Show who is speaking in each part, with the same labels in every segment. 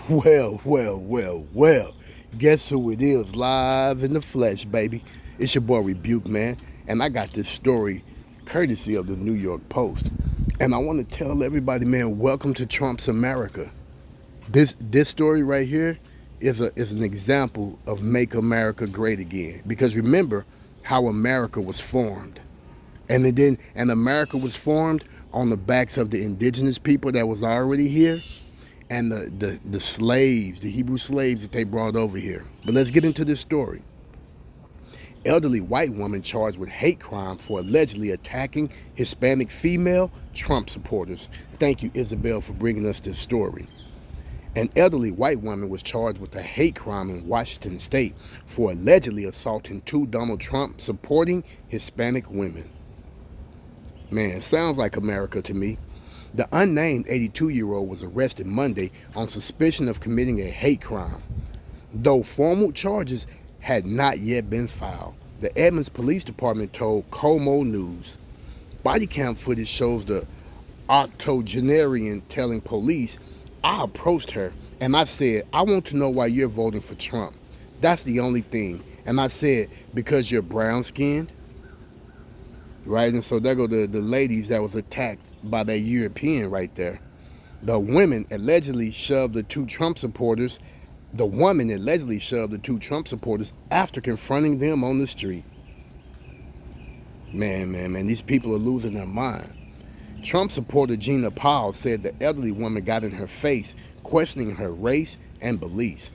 Speaker 1: Well. Guess who it is live in the flesh, baby? It's your boy Rebuke, man. And I got this story courtesy of the New York Post. And I want to tell everybody, man, welcome to Trump's America. This story right here is an example of Make America Great Again. Because remember how America was formed. And America was formed on the backs of the indigenous people that was already here and the slaves, the Hebrew slaves that they brought over here. But let's get into this story. Elderly white woman charged with hate crime for allegedly attacking Hispanic female Trump supporters. Thank you, Isabel, for bringing us this story. An elderly white woman was charged with a hate crime in Washington state for allegedly assaulting two Donald Trump supporting Hispanic women. Man, sounds like America to me. The unnamed 82-year-old was arrested Monday on suspicion of committing a hate crime, though formal charges had not yet been filed. The Edmonds Police Department told Como News. Body cam footage shows the octogenarian telling police, "I approached her and I said, I want to know why you're voting for Trump. That's the only thing. And I said, because you're brown skinned." Right, and so there go the ladies that was attacked by that European right there. The woman allegedly shoved the two Trump supporters. The woman allegedly shoved the two Trump supporters after confronting them on the street. Man, these people are losing their mind. Trump supporter Gina Powell said the elderly woman got in her face, questioning her race and beliefs,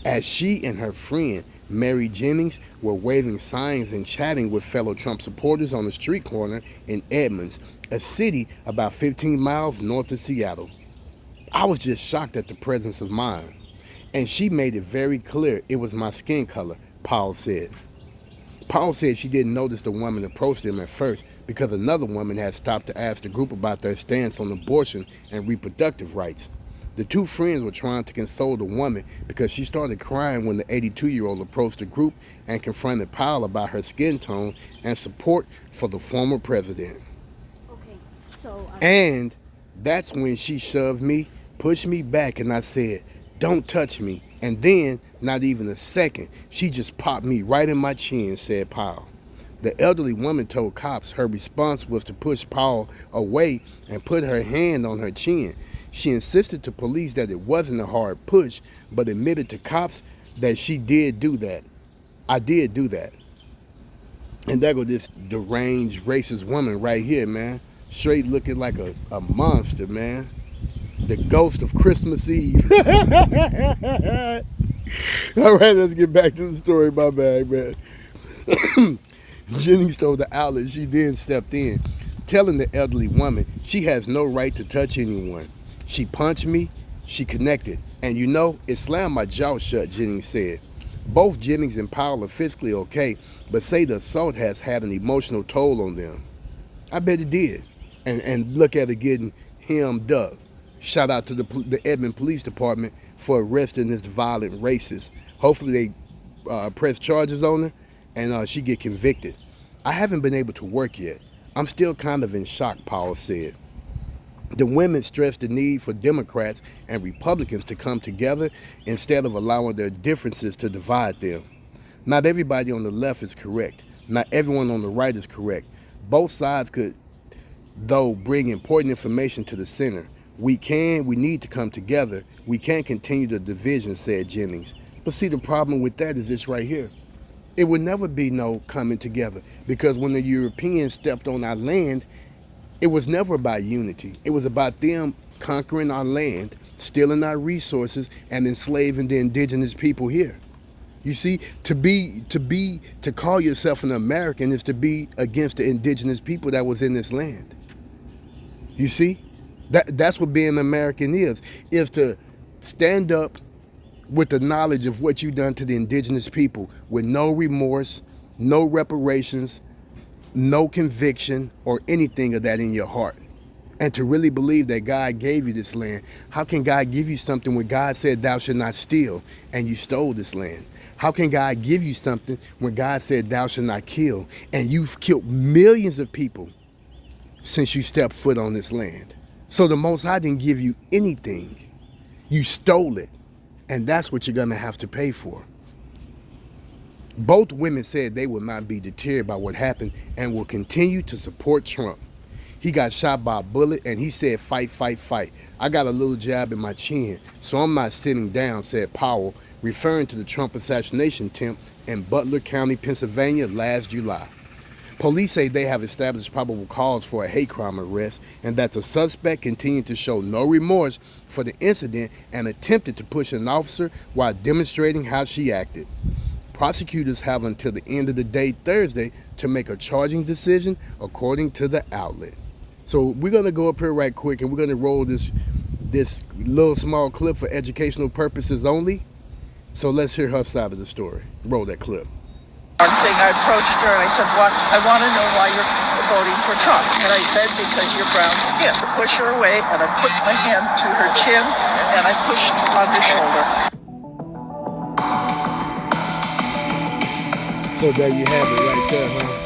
Speaker 1: as she and her friend Mary Jennings were waving signs and chatting with fellow Trump supporters on the street corner in Edmonds, a city about 15 miles north of Seattle. "I was just shocked at the presence of mind. And she made it very clear it was my skin color," Powell said. Powell said she didn't notice the woman approached them at first because another woman had stopped to ask the group about their stance on abortion and reproductive rights. The two friends were trying to console the woman because she started crying when the 82-year-old approached the group and confronted Powell about her skin tone and support for the former president.
Speaker 2: Okay, so...
Speaker 1: And that's when she shoved me, pushed me back, and I said, "Don't touch me." And then, not even a second, she just popped me right in my chin, said Powell. The elderly woman told cops her response was to push Powell away and put her hand on her chin. She insisted to police that it wasn't a hard push, but admitted to cops that she did do that. "I did do that." And there go this deranged racist woman right here, man. Straight looking like a monster, man. The ghost of Christmas Eve. All right, let's get back to the story. My bad, man. Jennings told the outlet she then stepped in, telling the elderly woman she has no right to touch anyone. "She punched me, she connected, and it slammed my jaw shut," Jennings said. Both Jennings and Powell are physically okay, but say the assault has had an emotional toll on them. I bet it did. And look at it getting hemmed up. Shout out to the Edmonds Police Department for arresting this violent racist. Hopefully they press charges on her and she get convicted. "I haven't been able to work yet. I'm still kind of in shock," Powell said. The women stressed the need for Democrats and Republicans to come together instead of allowing their differences to divide them. Not everybody on the left is correct. Not everyone on the right is correct. Both sides could, though, bring important information to the center. We need to come together. We can't continue the division," said Jennings. But see, the problem with that is this right here. It would never be no coming together, because when the Europeans stepped on our land, it was never about unity. It was about them conquering our land, stealing our resources, and enslaving the indigenous people here. You see, to call yourself an American is to be against the indigenous people that was in this land. You see? That's what being American is to stand up with the knowledge of what you've done to the indigenous people with no remorse, no reparations, no conviction or anything of that in your heart. And to really believe that God gave you this land. How can God give you something when God said thou shalt not steal and you stole this land? How can God give you something when God said thou shalt not kill and you've killed millions of people since you stepped foot on this land? So the Most High didn't give you anything. You stole it. And that's what you're going to have to pay for. Both women said they will not be deterred by what happened and will continue to support Trump. He got shot by a bullet and he said, fight, fight, fight. I got a little jab in my chin, so I'm not sitting down, said Powell, referring to the Trump assassination attempt in Butler County, Pennsylvania last July. Police say they have established probable cause for a hate crime arrest and that the suspect continued to show no remorse for the incident and attempted to push an officer while demonstrating how she acted. Prosecutors have until the end of the day Thursday to make a charging decision, according to the outlet. So we're going to go up here right quick and we're going to roll this little small clip for educational purposes only. So let's hear her side of the story. Roll that clip.
Speaker 3: One thing, I approached her and I said, I want to know why you're voting for Trump. And I said, because you're brown skin. To push her away, and I put my hand to her chin and I pushed on her shoulder.
Speaker 1: So there you have it right there, huh?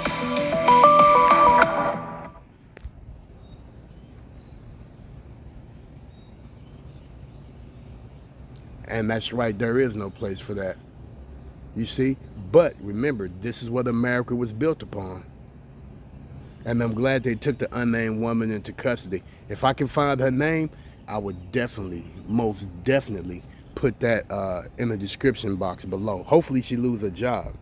Speaker 1: And that's right, there is no place for that. You see? But remember, this is what America was built upon. And I'm glad they took the unnamed woman into custody. If I can find her name, I would definitely, most definitely, put that in the description box below. Hopefully she lose her job.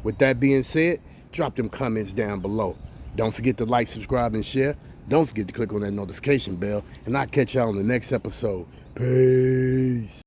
Speaker 1: With that being said, drop them comments down below. Don't forget to like, subscribe, and share. Don't forget to click on that notification bell. And I'll catch y'all on the next episode. Peace.